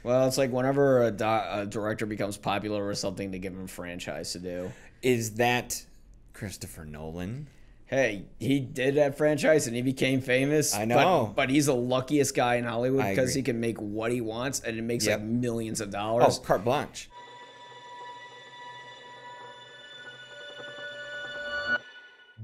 Well, it's like whenever a director becomes popular or something, to give him a franchise to do. Is that Christopher Nolan? Hey, he did that franchise and he became famous. I know. But he's the luckiest guy in Hollywood I because agree. he can make what he wants and it makes like millions of Oh, dollars. carte blanche.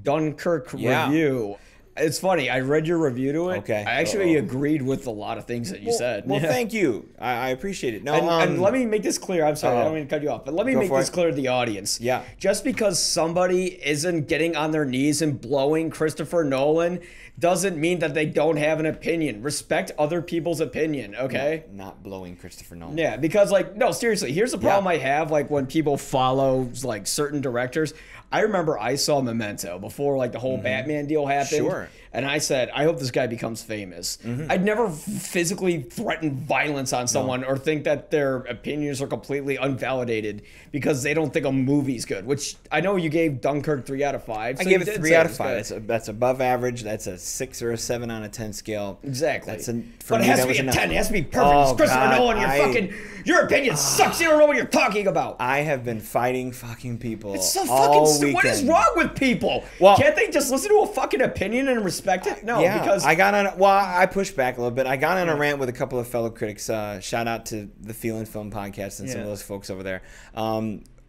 Dunkirk review. It's funny. I read your review to it. Okay. I actually agreed with a lot of things that you said. Well, thank you. I appreciate it. No, and let me make this clear. I'm sorry, I don't mean to cut you off, but let me make this clear to the audience. Yeah. Just because somebody isn't getting on their knees and blowing Christopher Nolan doesn't mean that they don't have an opinion. Respect other people's opinion, okay? No, not blowing Christopher Nolan. Yeah, because like, no, seriously, here's the problem I have, like when people follow like certain directors. I remember I saw Memento before like the whole Batman deal happened. Sure. And I said, I hope this guy becomes famous. I'd never physically threaten violence on someone or think that their opinions are completely unvalidated because they don't think a movie's good, which I know you gave Dunkirk 3 out of 5. I gave it 3 out of 5. That's above average. That's a 6 or a 7 out of 10 scale. Exactly. For but me, it has that to be was a enough. 10. It has to be perfect. Oh, It's Christopher God, Nolan. Your opinion sucks. You don't know what you're talking about. I have been fighting fucking people It's so all fucking weekend. What is wrong with people? Well, can't they just listen to a fucking opinion and respect it? No, because I got on. Well, I pushed back a little bit. I got on a rant with a couple of fellow critics. Shout out to the Feel and Film podcast and some of those folks over there.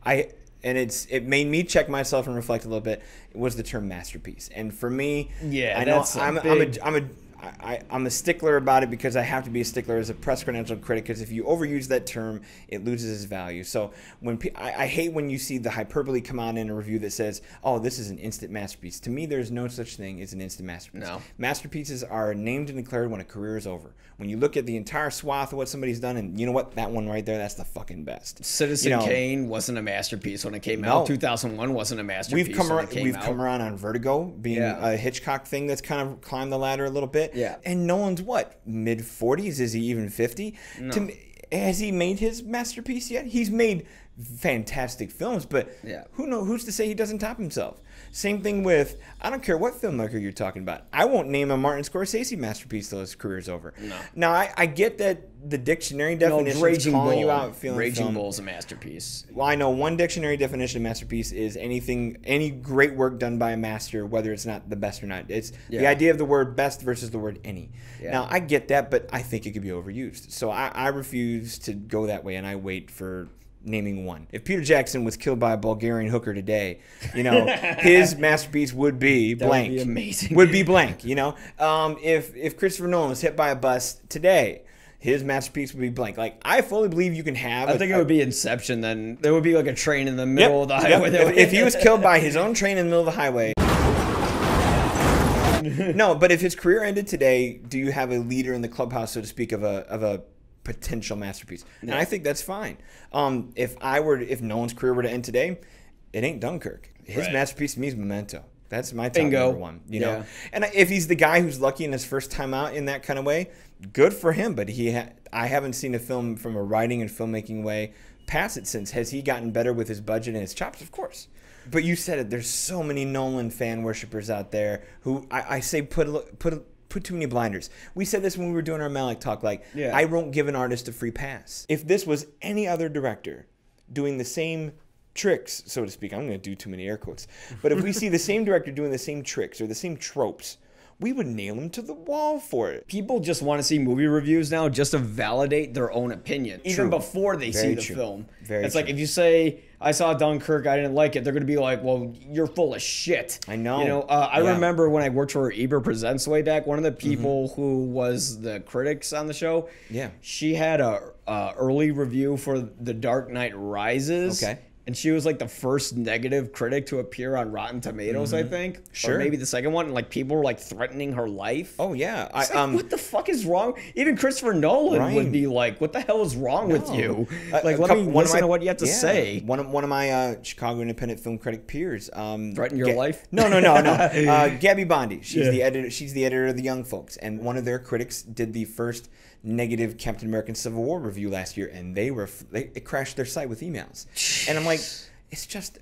It made me check myself and reflect a little bit. It was the term masterpiece, and for me, I know I'm a stickler about it because I have to be a stickler as a press credentialed critic, because if you overuse that term, it loses its value. So when I hate when you see the hyperbole come out in a review that says, oh, this is an instant masterpiece. To me, there's no such thing as an instant masterpiece. No. Masterpieces are named and declared when a career is over. When you look at the entire swath of what somebody's done, and you know what? That one right there, that's the fucking best. Citizen Kane wasn't a masterpiece when it came out. 2001 wasn't a masterpiece. We've come around on Vertigo being a Hitchcock thing that's kind of climbed the ladder a little bit. Yeah. And Nolan's what? Mid-40s? Is he even 50? No. Has he made his masterpiece yet? He's made fantastic films, but who's to say he doesn't top himself? Same thing with, I don't care what filmmaker you're talking about. I won't name a Martin Scorsese masterpiece till his career's over. No. Now, I get that the dictionary definition is calling you out feeling Raging Bull's a masterpiece. Well, I know one dictionary definition of masterpiece is any great work done by a master, whether it's not the best or not. It's the idea of the word best versus the word any. Now, I get that, but I think it could be overused. So I refuse to go that way, and I wait for naming one. If Peter Jackson was killed by a Bulgarian hooker today, his masterpiece would be blank. That would be amazing. Would be blank, If Christopher Nolan was hit by a bus today, his masterpiece would be blank. Like, I fully believe you can have... I think it would be Inception then. There would be like a train in the middle of the highway. If he was killed by his own train in the middle of the highway... No, but if his career ended today, do you have a leader in the clubhouse, so to speak, of a potential masterpiece? And I think that's fine. If Nolan's career were to end today, it ain't Dunkirk. His masterpiece to me is Memento. That's my top number one. You know, and if he's the guy who's lucky in his first time out in that kind of way, good for him. But I haven't seen a film from a writing and filmmaking way pass it since. Has he gotten better with his budget and his chops? Of course. But you said it. There's so many Nolan fan worshippers out there who I say put too many blinders. We said this when we were doing our Malick talk. I won't give an artist a free pass. If this was any other director doing the same tricks, so to speak, I'm going to do too many air quotes, but if we see the same director doing the same tricks or the same tropes, we would nail him to the wall for it. People just want to see movie reviews now just to validate their own opinion, even before they see the film. It's like if you say, I saw Dunkirk, I didn't like it, they're going to be like, well, you're full of shit. I know. I remember when I worked for Ebert Presents way back, one of the people who was the critics on the show, she had a early review for The Dark Knight Rises. Okay. And she was like the first negative critic to appear on Rotten Tomatoes, I think. Sure. Or maybe the second one. And like people were like threatening her life. Oh, yeah. What the fuck is wrong? Even Christopher Nolan would be like, what the hell is wrong with you? Let me listen to what you have to say. One of my Chicago independent film critic peers. Threaten your life? No. Gabby Bondi. She's the editor. She's the editor of The Young Folks. And one of their critics did the first negative Captain American Civil War review last year, and it crashed their site with emails. And I'm like, it's just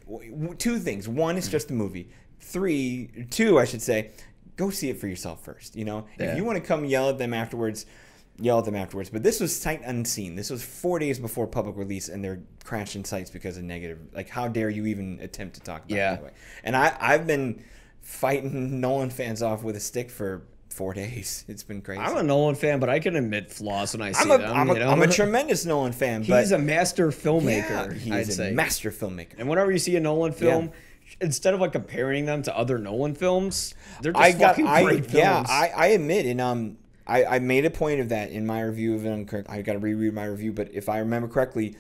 two things. One, it's just a movie. Two, I should say, go see it for yourself first. If you want to come yell at them afterwards, yell at them afterwards. But this was sight unseen. This was 4 days before public release, and they're crashing sites because of negative. Like, how dare you even attempt to talk about it that way? And I've been fighting Nolan fans off with a stick for 4 days. It's been crazy. I'm a Nolan fan, but I can admit flaws when I see them. I'm a tremendous Nolan fan. He's a master filmmaker. He's a master filmmaker. And whenever you see a Nolan film, instead of like comparing them to other Nolan films, they're just fucking great films. Yeah, I admit, and I made a point of that in my review of Dunkirk. I got to reread my review, but if I remember correctly,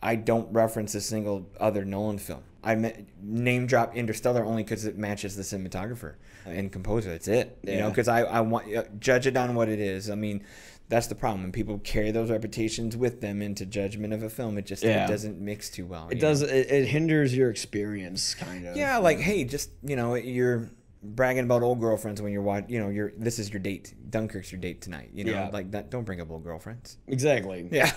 I don't reference a single other Nolan film. I name drop Interstellar only because it matches the cinematographer and composer. That's it. You know, because I want judge it on what it is. I mean, that's the problem when people carry those reputations with them into judgment of a film. It just it doesn't mix too well. It does. It hinders your experience, kind of. Yeah, like hey, just you're bragging about old girlfriends when you're watching. This is your date. Dunkirk's your date tonight. Like that. Don't bring up old girlfriends. Exactly. Yeah.